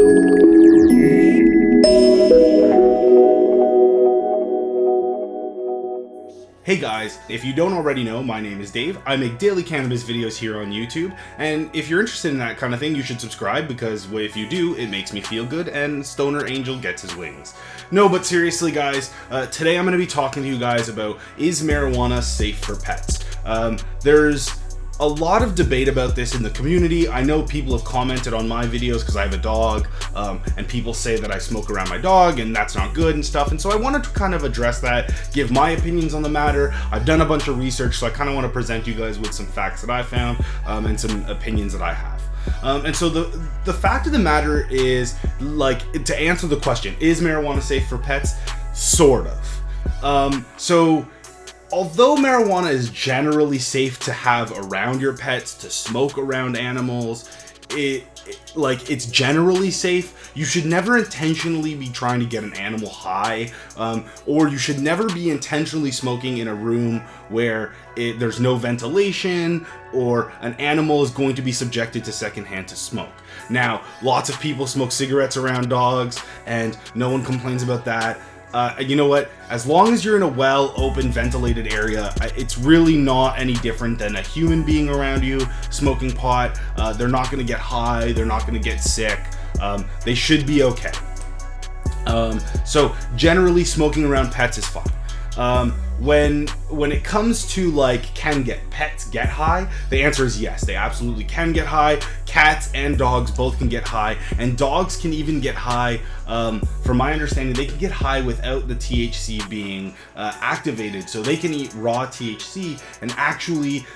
Hey guys, if you don't already know, my name is Dave. I make daily cannabis videos here on YouTube, and if you're interested in that kind of thing, you should subscribe, because if you do, it makes me feel good and Stoner Angel gets his wings. No, but seriously guys, today I'm going to be talking to you guys about, is marijuana safe for pets? There's a lot of debate about this in the community. I know people have commented on my videos because I have a dog, and people say that I smoke around my dog and that's not good and stuff, and so I wanted to kind of address that, give my opinions on the matter. I've done a bunch of research, so I kind of want to present you guys with some facts that I found, and some opinions that I have. And so the fact of the matter is, like, to answer the question, is marijuana safe for pets? Sort of. So although marijuana is generally safe to have around your pets, to smoke around animals, it's generally safe. You should never intentionally be trying to get an animal high, or you should never be intentionally smoking in a room where there's no ventilation, or an animal is going to be subjected to secondhand to smoke. Now, lots of people smoke cigarettes around dogs, and no one complains about that. You know what? As long as you're in a well, open, ventilated area, it's really not any different than a human being around you smoking pot. They're not going to get high. They're not going to get sick. They should be okay. So generally, smoking around pets is fine. When it comes to, like, can pets get high? The answer is yes, they absolutely can get high. Cats and dogs both can get high, and dogs can even get high. From my understanding, they can get high without the THC being activated, so they can eat raw THC and actually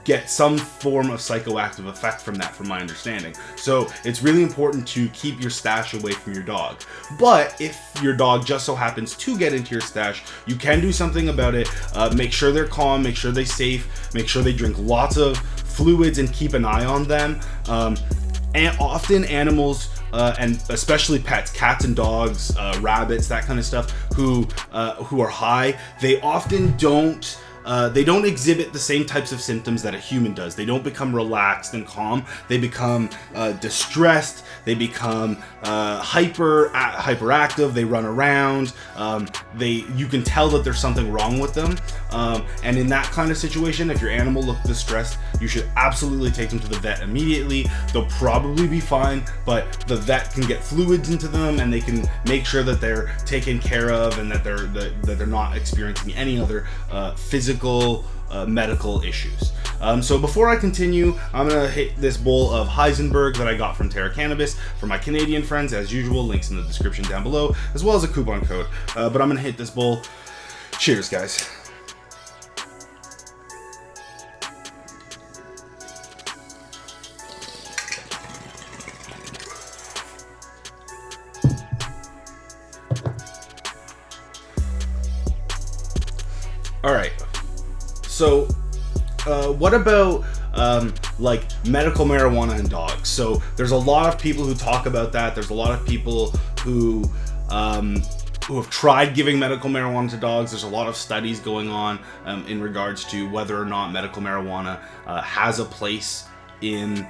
get some form of psychoactive effect from that, from my understanding. So it's really important to keep your stash away from your dog. But if your dog just so happens to get into your stash, you can do something about it. Make sure they're calm, make sure they're safe, make sure they drink lots of fluids, and keep an eye on them. And often animals, and especially pets, cats and dogs, rabbits, that kind of stuff, who are high, they often don't exhibit the same types of symptoms that a human does. They don't become relaxed and calm. They become distressed. They become hyperactive. They run around. You can tell that there's something wrong with them. And in that kind of situation, if your animal looks distressed, you should absolutely take them to the vet immediately. They'll probably be fine, but the vet can get fluids into them, and they can make sure that they're taken care of, and that they're not experiencing any other physical medical issues. So before I continue, I'm gonna hit this bowl of Heisenberg that I got from Terra Cannabis for my Canadian friends. As usual, links in the description down below, as well as a coupon code. But I'm gonna hit this bowl. Cheers, guys. All right. So, what about like medical marijuana in dogs? So there's a lot of people who talk about that. There's a lot of people who have tried giving medical marijuana to dogs. There's a lot of studies going on in regards to whether or not medical marijuana has a place in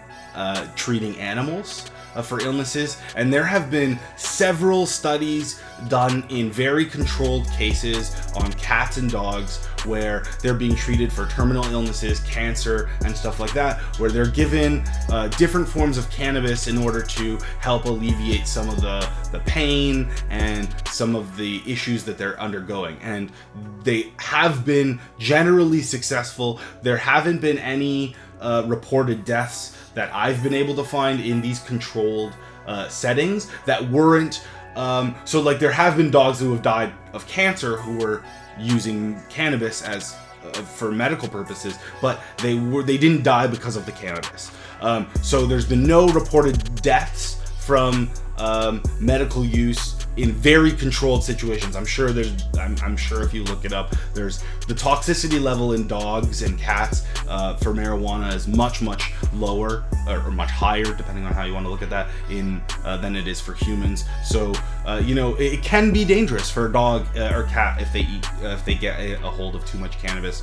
treating animals for illnesses, and there have been several studies done in very controlled cases on cats and dogs where they're being treated for terminal illnesses, cancer, and stuff like that, where they're given different forms of cannabis in order to help alleviate some of the pain and some of the issues that they're undergoing. And they have been generally successful. There haven't been any reported deaths that I've been able to find in these controlled settings that weren't so, like, there have been dogs who have died of cancer who were using cannabis as for medical purposes, but they didn't die because of the cannabis. So there's been no reported deaths from medical use in very controlled situations. I'm sure if you look it up, there's the toxicity level in dogs and cats for marijuana is much lower or much higher, depending on how you want to look at that, than it is for humans. So you know, it can be dangerous for a dog or cat if they get a hold of too much cannabis.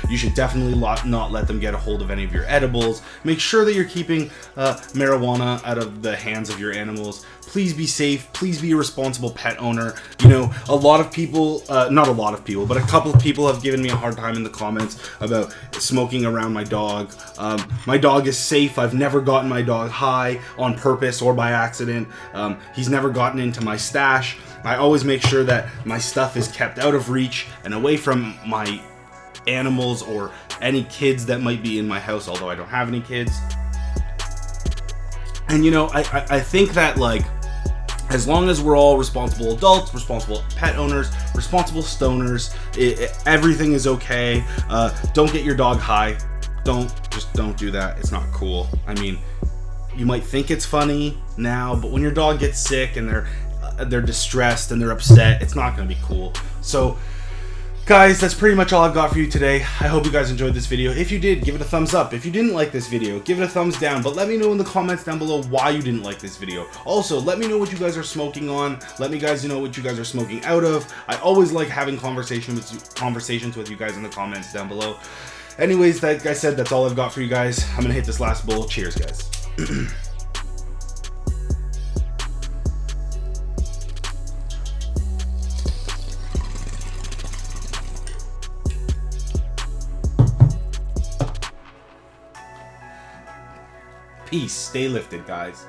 You should definitely not let them get a hold of any of your edibles. Make sure that you're keeping marijuana out of the hands of your animals. Please be safe. Please be a responsible pet owner. You know, a lot of people, not a lot of people, but a couple of people have given me a hard time in the comments about smoking around my dog. My dog is safe. I've never gotten my dog high on purpose or by accident. He's never gotten into my stash. I always make sure that my stuff is kept out of reach and away from my animals or any kids that might be in my house, although I don't have any kids. And you know, I think that, like, as long as we're all responsible adults, responsible pet owners, responsible stoners, everything is okay. Don't get your dog high. Just don't do that. It's not cool. I mean, you might think it's funny now, but when your dog gets sick and they're distressed and they're upset, it's not going to be cool. So guys, that's pretty much all I've got for you today. I hope you guys enjoyed this video. If you did, give it a thumbs up. If you didn't like this video, give it a thumbs down. But let me know in the comments down below why you didn't like this video. Also, let me know what you guys are smoking on. Let me guys know what you guys are smoking out of. I always like having conversations with you guys in the comments down below. Anyways, like I said, that's all I've got for you guys. I'm gonna hit this last bowl. Cheers, guys. Peace. Stay lifted, guys.